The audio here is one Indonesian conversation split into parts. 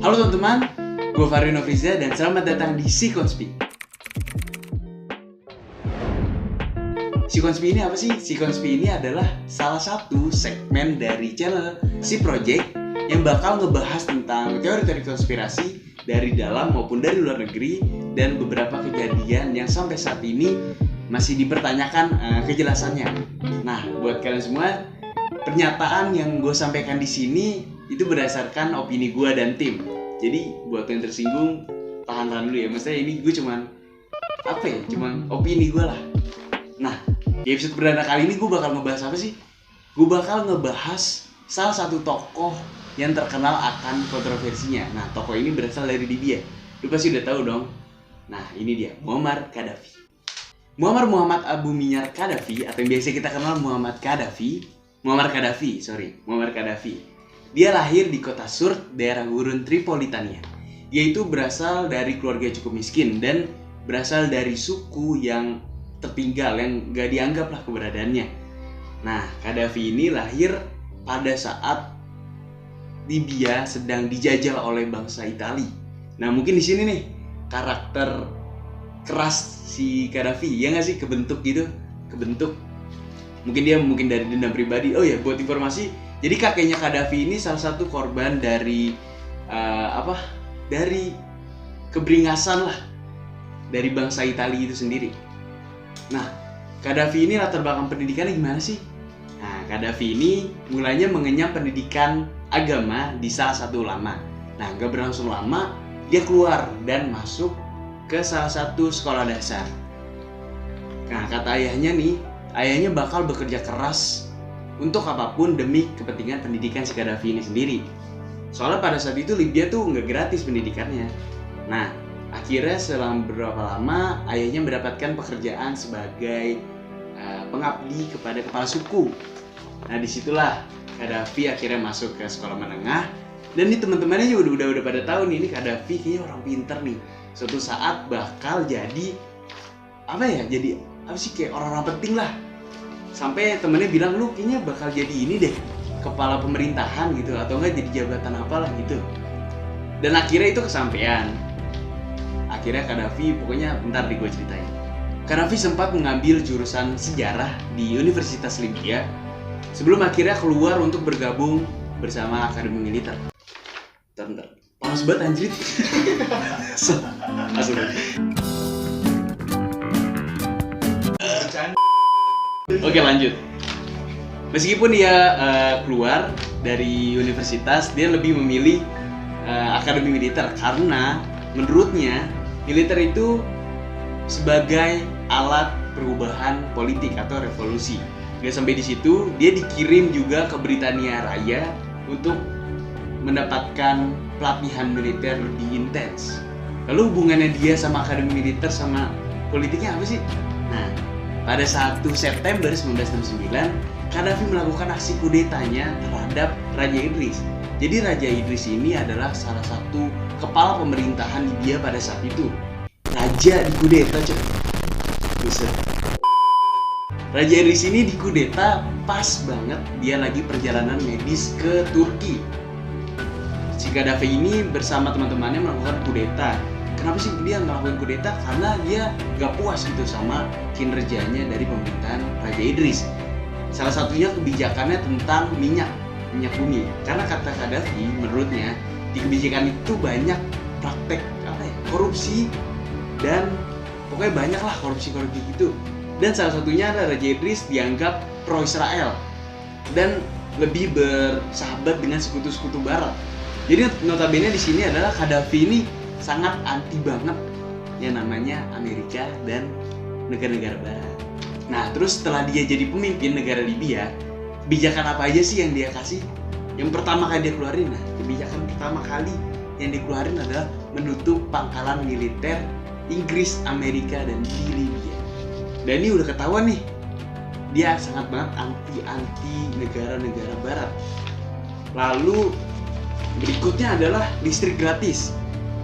Halo teman-teman, gue Fahri Nofriza dan selamat datang di Si Konspi. Si Konspi ini apa sih? Si Konspi ini adalah salah satu segmen dari channel Si Project yang bakal ngebahas tentang teori-teori konspirasi dari dalam maupun dari luar negeri dan beberapa kejadian yang sampai saat ini masih dipertanyakan kejelasannya. Nah, buat kalian semua, pernyataan yang gue sampaikan di sini itu berdasarkan opini gue dan tim. Jadi buat yang tersinggung tahan dulu ya. Maksudnya ini gue cuman opini gue lah. Nah, di episode perdana kali ini gue bakal ngebahas apa sih? Gue bakal ngebahas salah satu tokoh yang terkenal akan kontroversinya. Nah, tokoh ini berasal dari Libya. Lu pasti udah tahu dong. Nah, ini dia, Muammar Gaddafi. Muhammad Abu Minyar Gaddafi atau yang biasa kita kenal Muammar Gaddafi. Dia lahir di kota Sirte, daerah gurun Tripolitania. Dia itu berasal dari keluarga cukup miskin dan berasal dari suku yang tertinggal, yang gak dianggap lah keberadaannya. Nah, Gaddafi ini lahir pada saat Libya sedang dijajah oleh bangsa Italia. Nah, mungkin di sini nih karakter keras si Gaddafi, ya nggak sih, kebentuk. Mungkin dari dendam pribadi. Oh ya, buat informasi, jadi kakeknya Gaddafi ini salah satu korban dari dari keberingasan lah dari bangsa Italia itu sendiri. Nah, Gaddafi ini latar belakang pendidikannya gimana sih? Nah, Gaddafi ini mulanya mengenyam pendidikan agama di salah satu ulama. Nah, gak berlangsung lama dia keluar dan masuk ke salah satu sekolah dasar. Nah, kata ayahnya bakal bekerja keras untuk apapun demi kepentingan pendidikan si Gaddafi ini sendiri. Soalnya pada saat itu Libya tuh nggak gratis pendidikannya. Nah, akhirnya selang beberapa lama ayahnya mendapatkan pekerjaan sebagai pengabdi kepada kepala suku. Nah, disitulah Gaddafi akhirnya masuk ke sekolah menengah. Dan nih teman-temannya juga udah pada tahu nih, ini Gaddafi kayaknya orang pinter nih. Suatu saat bakal jadi kayak orang-orang penting lah. Sampai temennya bilang, lu kayaknya bakal jadi ini deh, kepala pemerintahan gitu, atau enggak jadi jabatan apalah gitu. Dan akhirnya itu kesampaian. Akhirnya Gaddafi, pokoknya bentar gue ceritain. Gaddafi sempat mengambil jurusan sejarah di Universitas Libya sebelum akhirnya keluar untuk bergabung bersama Akademi Militer. Bentar. Panas banget anjir. Asli. Oke, lanjut. Meskipun dia keluar dari universitas, dia lebih memilih Akademi Militer karena menurutnya militer itu sebagai alat perubahan politik atau revolusi. Gak sampai di situ, dia dikirim juga ke Britania Raya untuk mendapatkan pelatihan militer lebih intens. Lalu hubungannya dia sama Akademi Militer sama politiknya apa sih? Nah, pada 1 September 1969, Gaddafi melakukan aksi kudetanya terhadap Raja Idris. Jadi Raja Idris ini adalah salah satu kepala pemerintahan Libya pada saat itu. Raja dikudeta, coy. Buset. Raja Idris ini dikudeta pas banget dia lagi perjalanan medis ke Turki. Si Gaddafi ini bersama teman-temannya melakukan kudeta. Kenapa sih dia ngelakuin kudeta? Karena dia gak puas gitu sama kinerjanya dari pemerintahan Raja Idris. Salah satunya kebijakannya tentang minyak bumi. Karena kata Gaddafi, menurutnya di kebijakan itu banyak praktek korupsi dan pokoknya banyak lah korupsi gitu. Dan salah satunya adalah Raja Idris dianggap pro-Israel dan lebih bersahabat dengan sekutu-sekutu Barat. Jadi notabene di sini adalah Gaddafi ini sangat anti banget yang namanya Amerika dan negara-negara Barat. Nah, terus setelah dia jadi pemimpin negara Libya, kebijakan apa aja sih yang dia kasih? Yang pertama kali dia keluarin, kebijakan pertama kali yang dikeluarin adalah menutup pangkalan militer Inggris, Amerika, dan di Libya. Dan ini udah ketahuan nih, dia sangat banget anti negara-negara Barat. Lalu berikutnya adalah listrik gratis.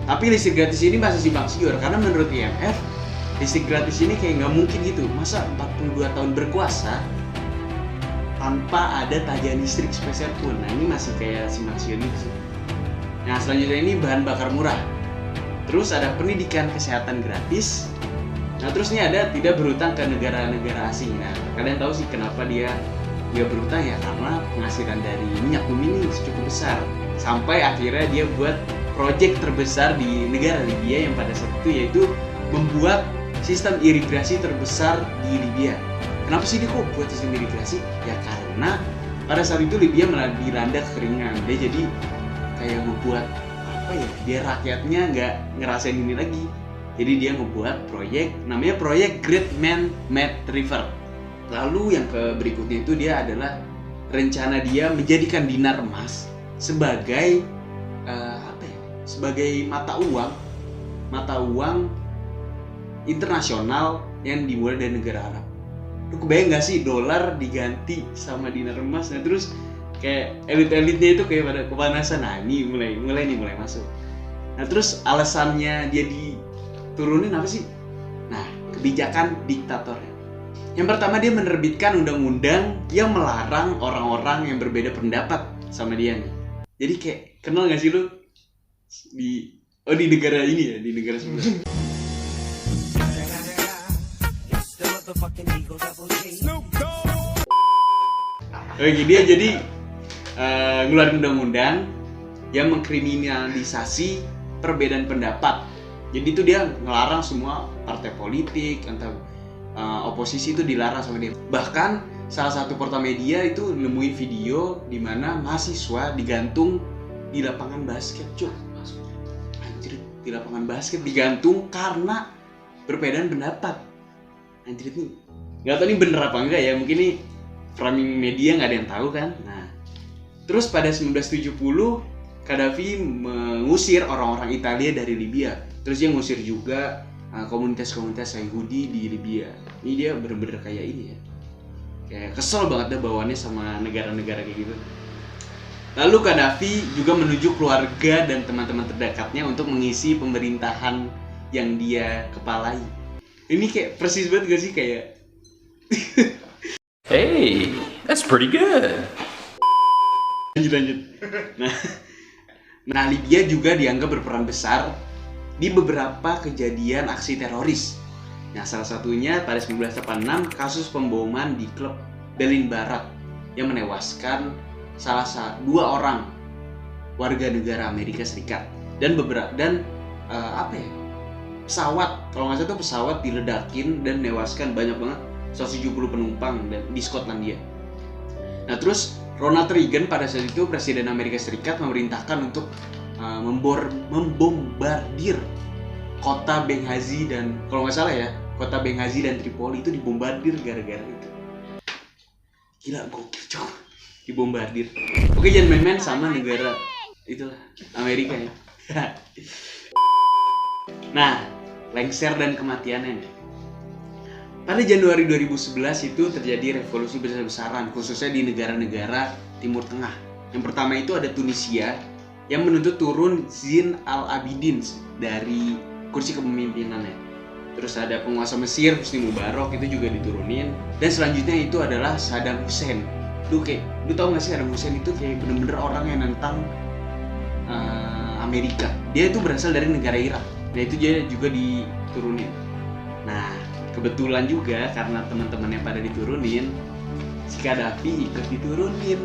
Tapi listrik gratis ini masih simpang siur karena menurut IMF listrik gratis ini kayak nggak mungkin gitu. Masa 42 tahun berkuasa tanpa ada tagihan listrik spesial pun. Nah, ini masih kayak simpang siur gitu. Nah selanjutnya ini bahan bakar murah. Terus ada pendidikan kesehatan gratis. Nah terus ini ada tidak berhutang ke negara-negara asing. Nah kalian tahu sih kenapa dia berhutang ya, karena penghasilan dari minyak bumi ini cukup besar. Sampai akhirnya dia buat proyek terbesar di negara Libya yang pada saat itu, yaitu membuat sistem irigasi terbesar di Libya. Kenapa sih dia kok buat sistem irigasi? Ya karena pada saat itu Libya dilanda kekeringan. Dia jadi kayak membuat apa ya, dia rakyatnya nggak ngerasain ini lagi. Jadi dia ngebuat proyek, namanya proyek Great Man-Made River. Lalu yang berikutnya itu dia adalah rencana dia menjadikan dinar emas sebagai sebagai mata uang internasional yang dimulai dari negara Arab. Lu kebayang gak sih dolar diganti sama dinar emas? Nah terus kayak elit-elitnya itu kayak pada kepanasan. Nah ini mulai masuk. Nah terus alasannya dia diturunin apa sih? Nah kebijakan diktatornya. Yang pertama dia menerbitkan undang-undang yang melarang orang-orang yang berbeda pendapat sama dia nih. Jadi kayak kenal gak sih lu di negara ini ya, di negara sebelah. Oke, dia jadi ngeluarin undang-undang yang mengkriminalisasi perbedaan pendapat. Jadi itu dia ngelarang semua partai politik atau oposisi itu dilarang sama dia. Bahkan salah satu portal media itu nemuin video di mana mahasiswa digantung di lapangan basket, cuy. Anjir, di lapangan basket digantung karena perbedaan pendapat. Anjir nih. Gak tau ini bener apa enggak ya, mungkin ini framing media gak ada yang tahu kan. Nah, terus pada 1970 Gaddafi mengusir orang-orang Italia dari Libya. Terus dia ngusir juga komunitas-komunitas Yahudi di Libya. Ini dia bener-bener kayak ini ya, kayak kesel banget dah bawaannya sama negara-negara kayak gitu. Lalu Gaddafi juga menuju keluarga dan teman-teman terdekatnya untuk mengisi pemerintahan yang dia kepalai. Ini kayak persis banget gak sih kayak Hey, that's pretty good. Lanjut. Nah, Libya juga dianggap berperan besar di beberapa kejadian aksi teroris. Nah, salah satunya pada 1986 kasus pemboman di klub Berlin Barat yang menewaskan dua orang warga negara Amerika Serikat dan pesawat, kalau nggak salah itu pesawat diledakin dan menewaskan banyak banget 170 penumpang di Skotlandia. Nah terus Ronald Reagan pada saat itu Presiden Amerika Serikat memerintahkan untuk membombardir kota Benghazi dan kalau nggak salah ya kota Benghazi dan Tripoli itu dibombardir gara-gara itu. Gila, gokil coy, dibombardir. Oke, jangan main-main sama negara itulah Amerika ya. Nah, lengser dan kematiannya nih. Pada Januari 2011 itu terjadi revolusi besar-besaran khususnya di negara-negara Timur Tengah. Yang pertama itu ada Tunisia yang menuntut turun Zine al-Abidin dari kursi kepemimpinannya. Terus ada penguasa Mesir Husni Mubarak itu juga diturunin. Dan selanjutnya itu adalah Saddam Hussein. Lu tau gak sih Saddam Hussein itu kayak bener-bener orang yang nentang Amerika. Dia itu berasal dari negara Irak. Nah itu dia juga diturunin. Nah kebetulan juga karena teman-teman yang pada diturunin, si Gaddafi ikut diturunin.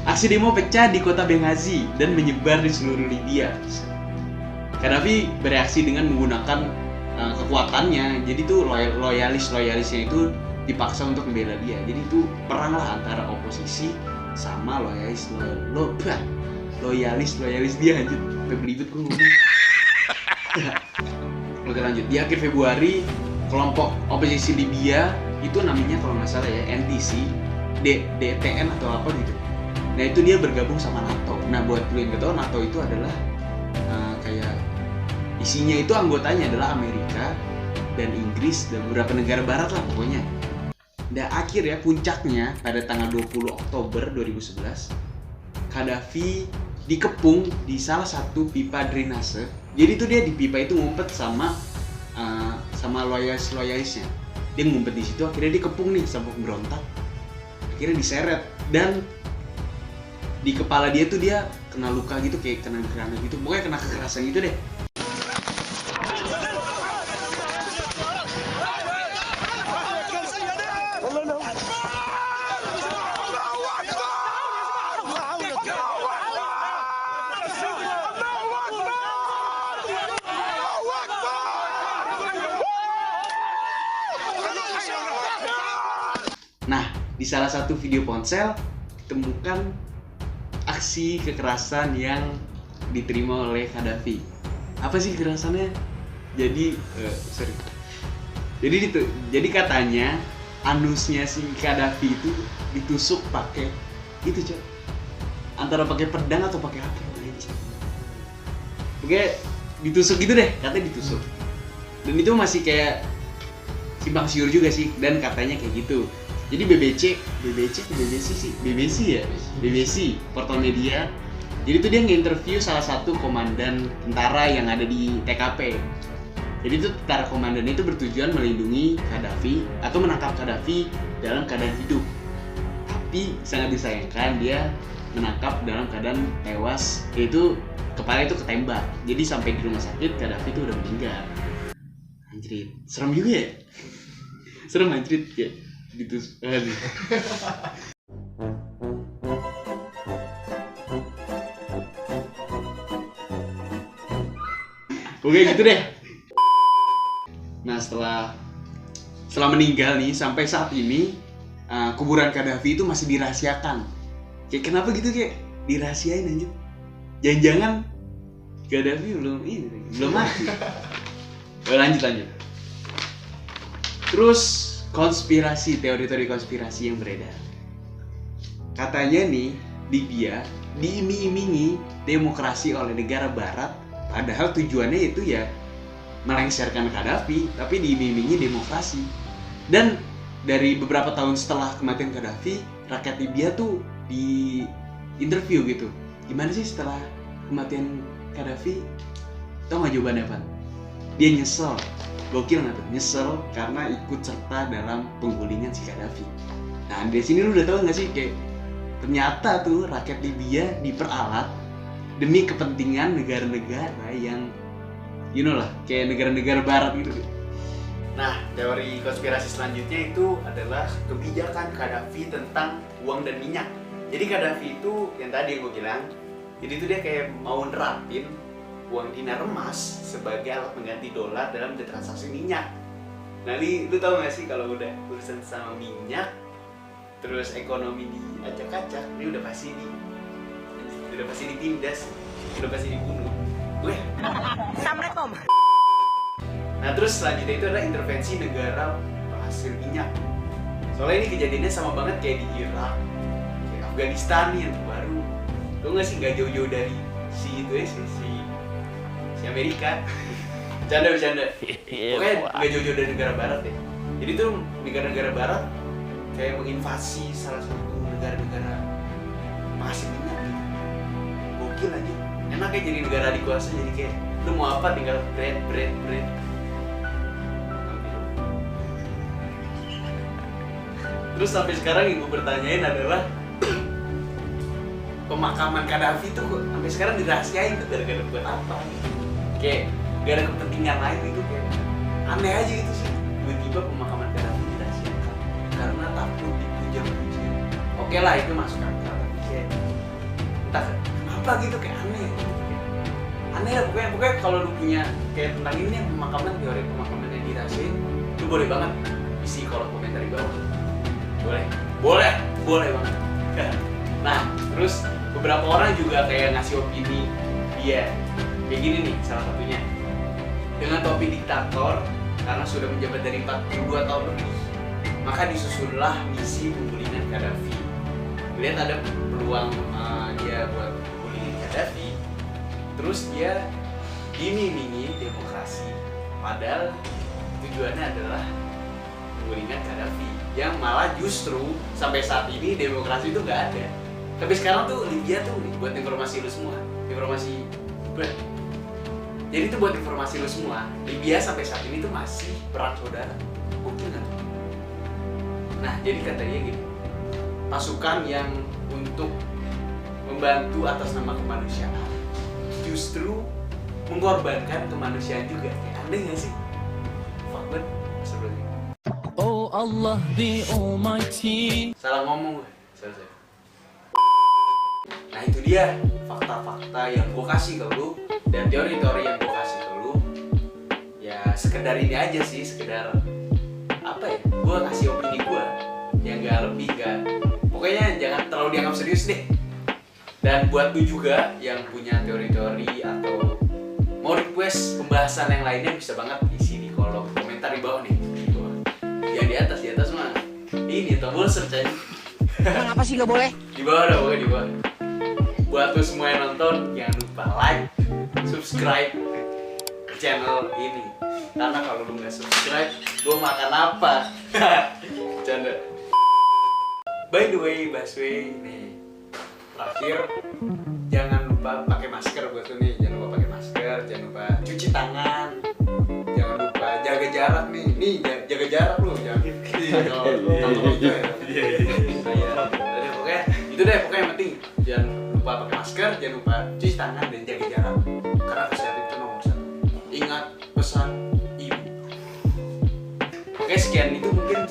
Aksi demo pecah di kota Benghazi dan menyebar di seluruh Libya. Gaddafi bereaksi dengan menggunakan kekuatannya. Jadi tuh loyalisnya itu dipaksa untuk membela dia. Jadi itu perang lah antara oposisi sama loyalis dia anjir. Sampai belibet gue ngomong. Oke lanjut, di akhir Februari kelompok oposisi Libya itu namanya kalau nggak salah ya NTC, DTN atau apa gitu. Nah itu dia bergabung sama NATO. Nah buat lu yang nggak tahu, NATO itu adalah kayak isinya itu anggotanya adalah Amerika dan Inggris dan beberapa negara barat lah pokoknya. Dan akhirnya puncaknya pada tanggal 20 Oktober 2011 Gaddafi dikepung di salah satu pipa drainase. Jadi itu dia di pipa itu ngumpet sama loyalisnya. Dia ngumpet di situ, akhirnya dikepung nih sama pemberontak. Akhirnya diseret dan di kepala dia tuh dia kena luka gitu, kayak kena granat gitu, pokoknya kena kekerasan gitu deh. Nah, di salah satu video ponsel ditemukan aksi kekerasan yang diterima oleh Qaddafi. Apa sih kekerasannya? Jadi, jadi katanya anusnya si Qaddafi itu ditusuk pakai itu, Cok. Antara pakai pedang atau pakai apa? Oke, ditusuk gitu deh, katanya ditusuk. Dan itu masih kayak simpang siur juga sih, dan katanya kayak gitu. Jadi BBC, portal media. Jadi itu dia nge-interview salah satu komandan tentara yang ada di TKP. Jadi itu tentara komandan itu bertujuan melindungi Qaddafi atau menangkap Qaddafi dalam keadaan hidup. Tapi sangat disayangkan dia menangkap dalam keadaan tewas, yaitu kepala itu ketembak. Jadi sampai di rumah sakit Qaddafi itu udah meninggal. Anjrit, serem juga ya? Serem anjrit ya. Gitu. Oke gitu deh. Nah setelah meninggal nih sampai saat ini kuburan Qaddafi itu masih dirahasiakan. Kayak kenapa gitu, kayak dirahasiain anjir. Jangan-jangan Qaddafi belum mati. Lanjut. Terus teori-teori konspirasi yang beredar. Katanya nih, Libya diiming-imingi demokrasi oleh negara barat, padahal tujuannya itu ya melengsarkan Qaddafi, tapi diiming-imingi demokrasi. Dan dari beberapa tahun setelah kematian Qaddafi, rakyat Libya tuh di interview gitu. Gimana sih setelah kematian Qaddafi? Tau gak jawabannya apa? Dia nyesel. Gokil nggak tuh? Nyesel karena ikut serta dalam penggulingan si Qaddafi. Nah dari sini lu udah tahu nggak sih, kayak ternyata tuh rakyat Libya diperalat demi kepentingan negara-negara yang kayak negara-negara barat gitu. Nah teori konspirasi selanjutnya itu adalah kebijakan Qaddafi tentang uang dan minyak. Jadi Qaddafi itu yang tadi yang gue bilang, jadi itu dia kayak mau nerapin uang dinar emas sebagai alat mengganti dolar dalam transaksi minyak. Nah, lu tau gak sih kalau udah urusan sama minyak, terus ekonomi diacak-acak, ini udah pasti ditindas, udah pasti dibunuh. Assalamualaikum. Nah, terus selanjutnya itu adalah intervensi negara penghasil minyak. Soalnya ini kejadiannya sama banget kayak di Irak, kayak Afghanistan nih yang terbaru. Lu gak sih, gak jauh-jauh dari si Amerika. Bercanda. Pokoknya gak jauh-jauh dari negara barat ya. Jadi tuh negara-negara barat kayak menginvasi salah satu negara-negara penghasil minyak gitu. Gokil aja. Enak ya jadi negara adikuasa, jadi kayak lu mau apa tinggal bread. Terus sampai sekarang yang gue bertanyain adalah pemakaman Qaddafi tuh sampai sekarang dirahasiain tuh gara-gara buat apa gitu. Kayak gak ada kepentingan lain itu, kayak aneh aja gitu sih. Tiba-tiba pemakaman Qaddafi dirahasiakan karena takut dipuja-puja. Oke lah itu masuk akal, tapi kayak entah kenapa gitu, kayak aneh gitu. Aneh lah pokoknya kalau lu punya kayak tentang ini pemakaman, teori pemakaman yang dirahasiain, lu boleh banget isi kolom komentar di bawah. Boleh banget. Nah terus beberapa orang juga kayak ngasih opini dia kayak gini nih, salah satunya dengan topi diktator karena sudah menjabat dari 42 tahun lebih, maka disusunlah misi penggulingan Qaddafi. Lihat ada peluang dia buat menggulingin Qaddafi, terus dia iming-imingi demokrasi, padahal tujuannya adalah menggulingkan Qaddafi, yang malah justru sampai saat ini demokrasi itu nggak ada. Tapi sekarang tuh Libya tuh buat informasi lu semua, jadi itu buat informasi lu semua, Libya sampai saat ini tuh masih perang saudara. Mungkin kan? Nah jadi katanya gini, pasukan yang untuk membantu atas nama kemanusiaan justru mengorbankan kemanusiaan juga. Kayak aneh gak sih? Fuck banget sebenarnya. Oh Allah the Almighty. Salah ngomong gue. Selesai. Nah itu dia fakta-fakta yang gue kasih ke lu dan teori-teori yang gue kasih ke lu. Ya sekedar ini aja sih, sekedar apa ya? Gue kasih opini gue yang gak lebih gak. Pokoknya jangan terlalu dianggap serius deh. Dan buat lu juga yang punya teori-teori atau mau request pembahasan yang lainnya bisa banget isi di kolom komentar di bawah nih. Di bawah. Ya di atas mah. Ini tombol search aja. Kenapa sih gak boleh? Di bawah dah, pokoknya di bawah. Buat lu semua yang nonton, jangan lupa like, subscribe ke channel ini. Karena kalau lu nggak subscribe, gua makan apa? Canda. By the way, Baswe nih terakhir, jangan lupa pakai masker buat lu nih. Jangan lupa pakai masker, jangan lupa cuci tangan, jangan lupa jaga jarak nih. Nih jaga jarak lu, jangan. Pokoknya itu deh, pokoknya yang penting jangan lupa pakai masker, jangan lupa cuci tangan dan jaga jarak karena kesehatan itu nomor 1. Ingat pesan ibu. Oke, sekian itu mungkin